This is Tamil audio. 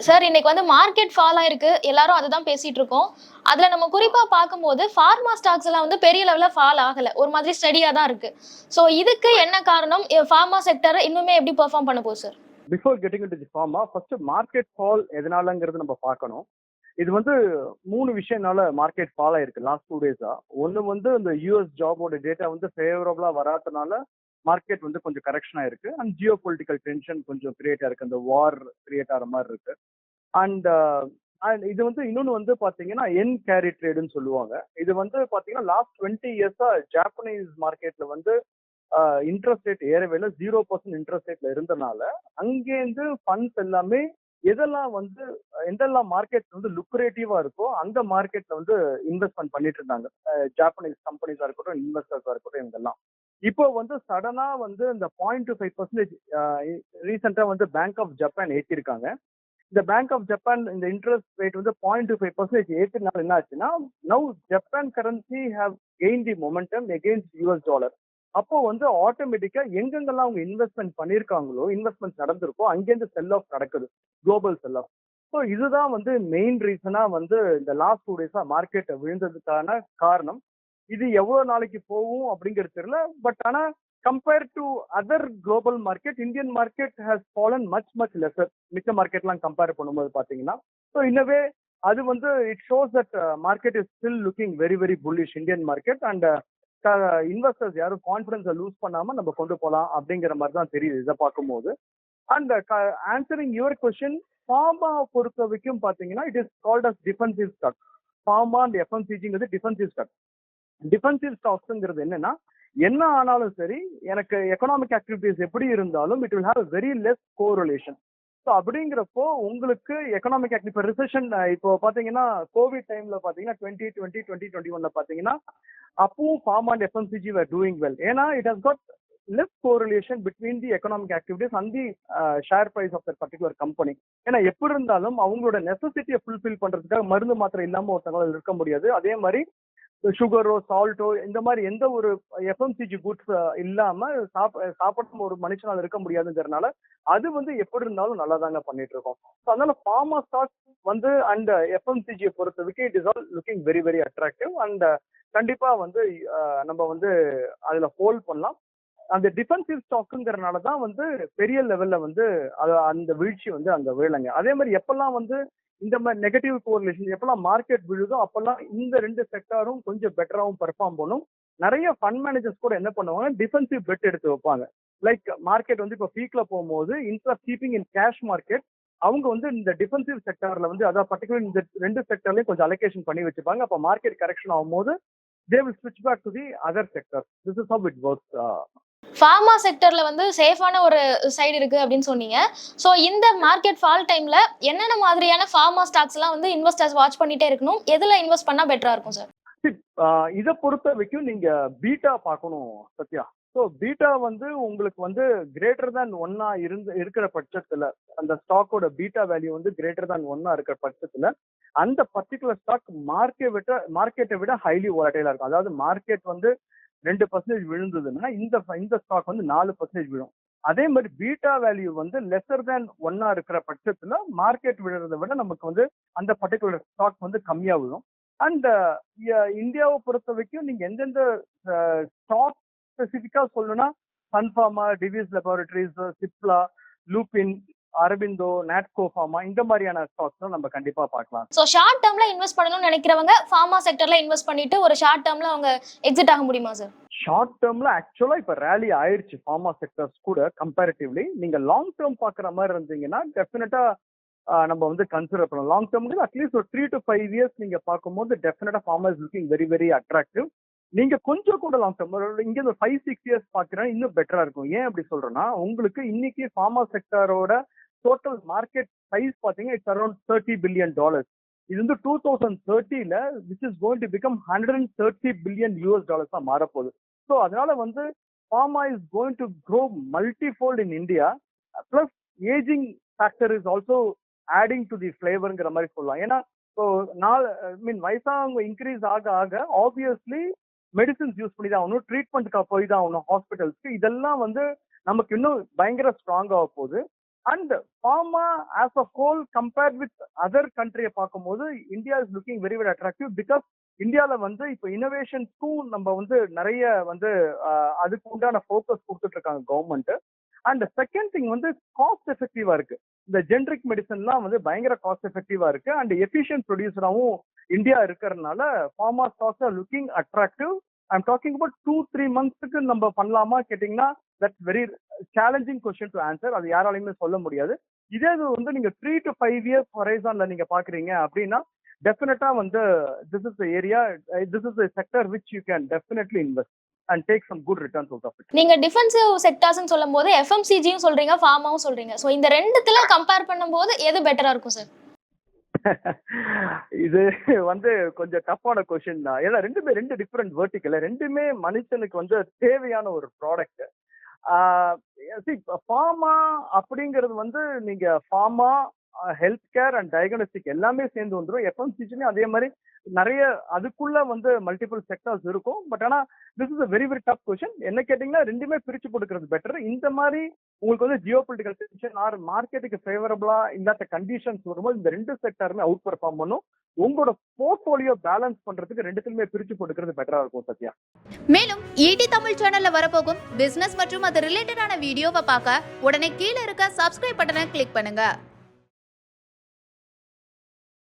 சார் இன்னைக்கு வந்து மார்க்கெட் ஃபால் ஆயிருக்கு, எல்லாரும் அதுதான் பேசிட்டு இருக்கோம். அதுல நம்ம குறிப்பா பார்க்கும்போது ஃபார்மா ஸ்டாக்ஸ் எல்லாம் வந்து பெரிய லெவல்ல ஃபால் ஆகல, ஒரு மாதிரி ஸ்டெடியா தான் இருக்கு. சோ இதுக்கு என்ன காரணம்? ஃபார்மா செக்டர் இன்னுமே எப்படி பெர்ஃபார்ம் பண்ண போகுது sir? Before getting into the pharma first market fall எதனாலங்கிறது நம்ம பார்க்கணும். இது வந்து 3 விஷயம்னால மார்க்கெட் ஃபால் ஆயிருக்கு லாஸ்ட் 2 டேஸா. ஒன்னு வந்து இந்த யூஎஸ் ஜாபோட டேட்டா வந்து ஃபேவரபிளா வராதனால மார்க்கெட் வந்து கொஞ்சம் கரெக்ஷன் ஆயிருக்கு. அண்ட் ஜியோ பொலிட்டிக்கல் டென்ஷன் கொஞ்சம் கிரியேட் ஆயிருக்கு, அந்த வார் கிரியேட் ஆகிற மாதிரி இருக்கு. அண்ட் அண்ட் இது வந்து இன்னொன்று வந்து பார்த்தீங்கன்னா என் கேரி ட்ரேடுன்னு சொல்லுவாங்க. இது வந்து பார்த்தீங்கன்னா லாஸ்ட் 20 இயர்ஸா ஜாப்பனீஸ் மார்க்கெட்ல வந்து இன்ட்ரெஸ்ட் ரேட் ஏறவே இல்லை, 0% இன்ட்ரெஸ்ட் ரேட்ல இருந்தனால அங்கேருந்து ஃபண்ட்ஸ் எல்லாமே எதெல்லாம் வந்து எந்தெல்லாம் மார்க்கெட் வந்து லுக்ரேட்டிவா இருக்கோ அந்த மார்க்கெட்ல வந்து இன்வெஸ்ட்மெண்ட் பண்ணிட்டு இருந்தாங்க. ஜாப்பனீஸ் கம்பெனிஸா இருக்கட்டும், இன்வெஸ்டர்ஸா இருக்கட்டும், இவங்கெல்லாம் இப்போ வந்து சடனா வந்து இந்த 0.25% ரீசெண்டா வந்து பேங்க் ஆஃப் ஜப்பான் ஏற்றிருக்காங்க. இந்த பேங்க் ஆஃப் ஜப்பான் இந்த இன்ட்ரெஸ்ட் ரேட் வந்து 0.25% ஏற்றினால என்ன ஆச்சுன்னா, now Japan currency have gain the momentum against US dollar. அப்போ வந்து ஆட்டோமேட்டிக்கா எங்கெங்கெல்லாம் அவங்க இன்வெஸ்ட்மெண்ட் பண்ணிருக்காங்களோ, இன்வெஸ்ட்மெண்ட் நடந்திருக்கோ, அங்கேருந்து செல் ஆஃப் நடக்குது, குளோபல் செல் ஆஃப். ஸோ இதுதான் வந்து மெயின் ரீசனா வந்து இந்த லாஸ்ட் 2 டேஸா மார்க்கெட் விழுந்ததுக்கான காரணம். இது எவ்வளவு நாளைக்கு போகும் அப்படிங்கிறது தெரியல. பட் ஆனா compare to other global market, Indian market has fallen much lesser. மிச்ச மார்க்கெட்லாம் கம்பேர் பண்ணும்போது பாத்தீங்கன்னா, ஸோ இன்னவே அது வந்து it shows that market is still looking very bullish Indian market. And investors யாரும் கான்ஃபிடன்ஸை லூஸ் பண்ணாம நம்ம கொண்டு போகலாம் அப்படிங்கிற மாதிரி தான் தெரியுது இதை பார்க்கும்போது. And answering your question, pharma பொறுத்த வரைக்கும் பாத்தீங்கன்னா it is called as defensive stock. Pharma and எஃப்எம்சிஜிங்கிறது டிஃபென்சிவ் ஸ்டாக். டிஃபென்சிவ் ஸ்டாக்ஸ்ங்கிறது என்னன்னா, என்ன ஆனாலும் சரி, எனக்கு எக்கனாமிக் ஆக்டிவிட்டிஸ் எப்படி இருந்தாலும் it will have very less correlation. So அப்படிங்கிறப்போ உங்களுக்கு எக்கனாமிக் ஆக்டிவிட்டி ரிசெஷன் இப்போ பாத்தீங்கன்னா கோவிட் டைம்ல பாத்தீங்கன்னா 2020 2021 பாத்தீங்கன்னா அப்பவும் pharma and FMCG were doing well. ஏன்னா it has got less correlation between the economic activities and the share price of that particular company. ஏன்னா எப்படி இருந்தாலும் அவங்களோட நெசசிட்டியை ஃபுல்ஃபில் பண்றதுக்காக மருந்து மாத்திரை இல்லாம ஒருத்தவங்களால இருக்க முடியாது. அதே மாதிரி சுகரோ சால்ட்டோ இந்த மாதிரி எந்த ஒரு எஃப்எம்சிஜி குட்ஸ் இல்லாம சாப்பிட ஒரு மனுஷனால இருக்க முடியாதுங்கிறதுனால அது வந்து எப்படி இருந்தாலும் நல்லா தாங்க பண்ணிட்டு இருக்கோம். ஸோ அதனால ஃபார்மா ஸ்டாக் வந்து அண்ட் எஃப்எம்சிஜியை பொறுத்தவரைக்கும் it is all looking very attractive. And கண்டிப்பா வந்து நம்ம வந்து அதுல ஹோல்ட் பண்ணலாம். அந்த டிஃபென்சிவ் ஸ்டாக்குங்கிறதுனால தான் வந்து பெரிய லெவல்ல வந்து அந்த வீழ்ச்சி வந்து அங்க விழலைங்க. அதே மாதிரி எப்பெல்லாம் வந்து இந்த மாதிரி நெகட்டிவ் கோரிலேஷன் எப்பெல்லாம் மார்க்கெட் விழுதோ அப்பெல்லாம் இந்த 2 செக்டாரும் கொஞ்சம் பெட்டராகவும் பெர்ஃபார்ம் பண்ணும். நிறைய ஃபண்ட் மேனேஜர்ஸ் கூட என்ன பண்ணுவாங்க, டிஃபென்சிவ் பெட் எடுத்து வைப்பாங்க. லைக் மார்க்கெட் வந்து இப்போ பீக்ல போகும்போது instead of keeping in cash market, அவங்க வந்து இந்த டிஃபென்சிவ் செக்டார்ல வந்து அதாவது பர்டிகுலர் இந்த 2 செக்டர்லயும் கொஞ்சம் அலோகேஷன் பண்ணி வச்சுப்பாங்க. அப்போ மார்க்கெட் கரெக்ஷன் ஆகும்போது they will switch back to the other sectors. This is how it works. Pharma செக்டர்ல வந்து சேஃபான ஒரு சைடு இருக்கு அப்படின்னு சொன்னீங்க. சோ இந்த மார்க்கெட் ஃபால் டைம்ல என்னென்ன மாதிரியான ஃபார்மா ஸ்டாக்ஸ் எல்லாம் வந்து இன்வெஸ்டர்ஸ் வாட்ச் பண்ணிட்டே இருக்கணும், எதுல இன்வெஸ்ட் பண்ணா பெட்டரா இருக்கும் சார்? இதை பொறுத்த வரைக்கும் நீங்க பீட்டா பார்க்கணும் சத்யா. ஸோ பீட்டா வந்து உங்களுக்கு வந்து கிரேட்டர் தேன் 1 இருக்கிற பட்சத்துல, அந்த ஸ்டாக்கோட பீட்டா வேல்யூ வந்து கிரேட்டர் தேன் 1 இருக்கிற பட்சத்துல அந்த பர்டிகுலர் ஸ்டாக் மார்க்கெட்டை விட ஹைலி வாலடைலா இருக்கும். அதாவது மார்க்கெட் வந்து 2% விழுந்ததுன்னா இந்த ஸ்டாக் வந்து 4% விழும். அதே மாதிரி பீட்டா வேல்யூ வந்து லெசர் தேன் 1 இருக்கிற பட்சத்துல மார்க்கெட் விழுறதை விட நமக்கு வந்து அந்த பர்டிகுலர் ஸ்டாக் வந்து கம்மியா விழும். அண்ட் இந்தியாவை பொறுத்த வரைக்கும் நீங்க எந்தெந்த ஸ்டாக் ஸ்பெசிபிக்கா சொல்லணும்னா சன்ஃபார்மா, டிவிஸ் லெபார்டரிஸ், சிப்லா, லூபின், அரபிந்தோ, நாட்கோ ஃபார்மா, இந்த மாதிரியான ஸ்டாக்ஸ் நம்ம கண்டிப்பா பார்க்கலாம். சோ ஷார்ட் டேர்ம்ல இன்வெஸ்ட் பண்ணணும்னு நினைக்கிறவங்க ஃபார்மா செக்டர்ல இன்வெஸ்ட் பண்ணிட்டு ஒரு ஷார்ட் டேர்ம்ல அவங்க எக்ஸிட் ஆக முடியுமா சார்? ஷார்ட் டேர்ம்ல ஆக்சுவலா இப்ப ரேலி ஆயிடுச்சு ஃபார்மா செக்டர்ஸ் கூட கம்பேரிட்டிவ்லி. நீங்க லாங் டேர்ம் பாக்குற மாதிரி இருந்தீங்கன்னா டெஃபினட்டா நம்ம வந்து கன்சிடர் பண்ணலாம். லாங் டேர்ம்க்கு அட்லீஸ்ட் ஒரு 3 to 5 இயர்ஸ் நீங்க பார்க்கும்போது டெஃபினட்டா pharma is looking very attractive. நீங்க கொஞ்சம் கூட லாங் டேர்ம் இங்க ஒரு 5-6 இயர்ஸ் பாக்குறேன் இன்னும் பெட்டரா இருக்கும். ஏன் அப்படி சொல்றேன்னா, உங்களுக்கு இன்னைக்கு ஃபார்மா செக்டரோட டோட்டல் மார்க்கெட் சைஸ் பாத்தீங்கன்னா இட்ஸ் அரௌண்ட் $30 billion. இது வந்து 2030ல which is going to become $130 billion மாறப்போகுது. ஸோ அதனால வந்து pharma is going to grow multifold in India. Plus aging factor is also adding to the ஃபிளேவர்ங்கிற மாதிரி சொல்லலாம். ஏன்னா இப்போ வயசானவங்க இன்க்ரீஸ் ஆக ஆப்வியஸ்லி மெடிசின்ஸ் யூஸ் பண்ணி தான் ஆகணும், ட்ரீட்மெண்ட்டுக்காக போய் தான் ஆகணும் ஹாஸ்பிட்டல்ஸ்க்கு. இதெல்லாம் வந்து நமக்கு இன்னும் பயங்கர ஸ்ட்ராங் ஆக போகுது. And pharma as a whole compared with other கண்ட்ரியை பார்க்கும்போது India is looking very very attractive. Because இந்தியால வந்து இப்போ இனோவேஷன்ஸ்க்கும் நம்ம வந்து நிறைய வந்து அதுக்கு உண்டான ஃபோக்கஸ் கொடுத்துட்டு இருக்காங்க கவர்மெண்ட். அண்ட் செகண்ட் திங் வந்து காஸ்ட் எஃபெக்டிவா இருக்கு. இந்த ஜென்ரிக் மெடிசன்லாம் வந்து பயங்கர காஸ்ட் எஃபெக்டிவா இருக்கு அண்ட் எஃபிஷியன்ட் ப்ரொடியூசராகவும் இந்தியா இருக்கிறதுனால pharma stocks are looking attractive. I'm talking about 2-3 monthsக்கு நம்ம பண்ணலாமா கேட்டீங்கன்னா that's very challenging question to answer. அது யாராலையுமே சொல்ல முடியாது. இதே இது வந்து நீங்க 3 to 5 years ஹொரைசான்ல நீங்க பாக்குறீங்க அப்படின்னா டெஃபினட்டா வந்து this is area, this is sector which you can definitely invest and take some good returns out of it. நீங்க டிஃபென்சிவ் செக்டார்ஸ்னு சொல்லும்போது எஃப்எம்சிஜியும் சொல்றீங்க, ஃபார்மாவும் சொல்றீங்க. ஸோ இந்த ரெண்டுத்துல கம்பேர் பண்ணும்போது எது பெட்டரா இருக்கும் சார்? இது வந்து கொஞ்சம் டஃப்பான கொஸ்டின் தான். ஏன்னா ரெண்டுமே ரெண்டு டிஃப்ரெண்ட் வெர்டிக்கல், ரெண்டுமே மனுஷனுக்கு வந்து தேவையான ஒரு ப்ராடக்ட். ஃபார்மா அப்படிங்கிறது வந்து நீங்க pharma, health care and diagnostic எல்லாமே சேர்ந்து வந்துடும். எஃப்எம்சிஜிலையும் அதே மாதிரி நிறைய அதுக்குள்ள வந்து மல்டிபிள் செக்டர்ஸ் இருக்கும். பட் ஆனா this is a very very tough question. என்ன கேட்டீங்கன்னா ரெண்டுமே பிரிச்சு கொடுக்கறது பெட்டர். இந்த மாதிரி உங்களுக்கு வந்து ஜியோ பொலிட்டிக்கல் டென்ஷன் ஆர் மார்க்கெட்டுக்கு ஃபேவரபிளா இல்லாத கண்டிஷன்ஸ் வரும்போது இந்த ரெண்டு செக்டருமே அவுட் பெர்ஃபார்ம் பண்ணும். உங்களோட போர்ட்போலியோ பேலன்ஸ் பண்றதுக்கு ரெண்டுத்துலயுமே பிரிச்சு கொடுக்கறது பெட்டரா இருக்கும் சத்யா. மேலும் ஈடி தமிழ் சேனல்ல வரப்போகும் பிசினஸ் மற்றும் அது ரிலேட்டடான வீடியோவை பார்க்க உடனே கீழே இருக்க சப்ஸ்கிரைப் பட்டனை கிளிக் பண்ணுங்க.